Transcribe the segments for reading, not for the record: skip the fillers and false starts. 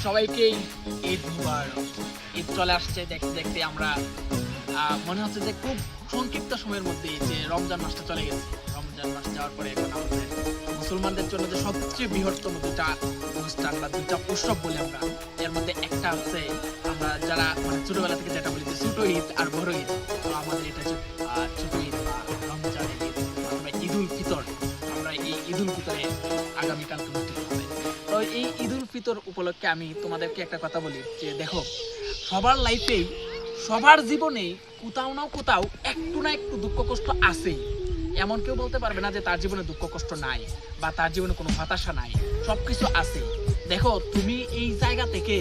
সবাইকেই ঈদ মুবারক। ঈদ চলে আসছে দেখতে দেখতে আমরা মনে হচ্ছে যে খুব সংক্ষিপ্ত সময়ের মধ্যে যে রমজান মাসটা চলে গেছে। রমজান মাস যাওয়ার পরে এখন আমাদের মুসলমানদের জন্য যে সবচেয়ে বৃহত্তম দুটা অনুষ্ঠান বা দুটা উৎসব বলি আমরা, এর মধ্যে একটা হচ্ছে আমরা যারা মানে ছোটবেলা থেকে যেটা বলি যে ছোট ঈদ আর বড় ঈদ। তো আমাদের এটা হচ্ছে ছোট ঈদ বা রমজান ঈদ, আমরা ঈদ উল ফিতর। আমরা এই ঈদ উল ফিতরে আগামীকাল অনুষ্ঠিত হবে। তো এই ঈদ উল ফিতর উপলক্ষে আমি তোমাদেরকে একটা কথা বলি যে দেখো, সবার লাইফেই সবার জীবনেই কোথাও না কোথাও একটু না একটু দুঃখ কষ্ট আছেই। এমন কেউ বলতে পারবে না যে তার জীবনে দুঃখ কষ্ট নাই বা তার জীবনে কোনো হতাশা নাই, সবকিছু আছে। দেখো, তুমি এই জায়গা থেকে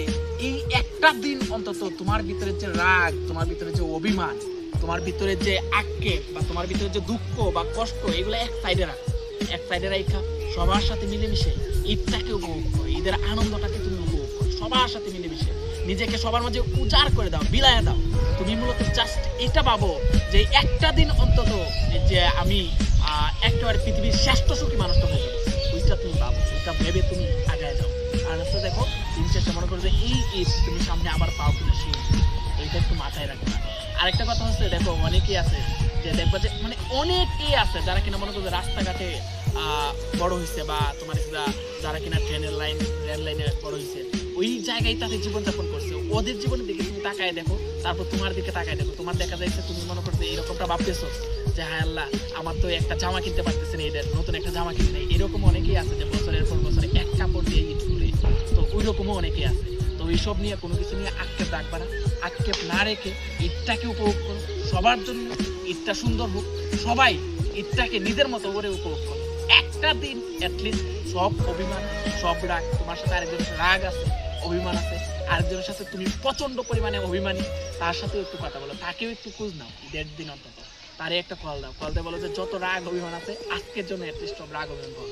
এই একটা দিন অন্তত তোমার ভিতরে যে রাগ, তোমার ভিতরে যে অভিমান, তোমার ভিতরে যে আক্ষেপ বা তোমার ভিতরে যে দুঃখ বা কষ্ট, এগুলো এক সাইডে রাখো। এক সাইডে রাখা সবার সাথে মিলেমিশে ঈদটাকে উপভোগ করো, ঈদের আনন্দটাকে তুমি উপভোগ করো সবার সাথে মিলেমিশে। নিজেকে সবার মাঝে উজাড় করে দাও, বিলায়া দাও। তুমি মূলত জাস্ট এটা ভাবো যে একটা দিন অন্তত যে আমি একেবারে পৃথিবীর শ্রেষ্ঠ সুখী মানুষটা হয়ে যাবো, ওইটা তুমি ভাবো, ওইটা ভেবে তুমি আগায় যাও। আর হচ্ছে দেখো, দিন শেষে মনে করো যে এই ঈদ তুমি সামনে আবার পাও কিনা সেই এইটা একটু মাথায় রাখবে। আরেকটা কথা হচ্ছে দেখো, অনেকেই আছে যে দেখবা যে মানে অনেকেই আছে যারা কিনা মনে করো রাস্তাঘাটে বড় হয়েছে বা তোমার যারা কিনা ট্রেনের লাইন রেল লাইনে বড় হয়েছে, ওই জায়গায় তাদের জীবনযাপন করছে। ওদের জীবনের দিকে তুমি তাকায় দেখো, তারপর তোমার দিকে তাকায় দেখো, তোমার দেখা যাচ্ছে তুমি মনে করছো এরকমটা ভাবতেছো যে হায় আল্লাহ, আমার তো একটা জামা কিনতে পারতেছে না, এদের নতুন একটা জামা কিনতে। এরকম অনেকেই আছে যে বছরের পর বছরে এক কাপড় দিয়ে ঈদ ঘুরে। তো ওই রকমও অনেকেই আছে। তো এইসব নিয়ে কোনো কিছু নিয়ে আক্ষেপ রাখবা না। আক্ষেপ না রেখে ঈদটাকে উপভোগ করো সবার জন্য। ঈদটা সুন্দর হোক, সবাই ঈদটাকে নিজের মতো করে উপভোগ করো। একটা দিন অ্যাটলিস্ট সব অভিমান, সব রাগ, তোমার সাথে আরেকজনের রাগ আছে, অভিমান আছে, আরেকজনের সাথে তুমি প্রচন্ড পরিমাণে অভিমানী, তার সাথেও একটু কথা বলো, তাকেও একটু খোঁজ নাও ঈদের দিন অন্তত, তারে একটা কল দাও, কল দিয়ে বলো যে যত রাগ অভিমান আছে আজকের জন্য অ্যাটলিস্ট সব রাগ অভিমান করো,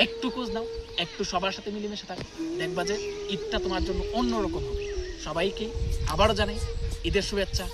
একটু খোঁজ নাও, একটু সবার সাথে মিলেমিশে থাকো। দেখবা যে ঈদটা তোমার জন্য অন্যরকম হবে। সবাইকে আবারও জানাই ঈদের শুভেচ্ছা।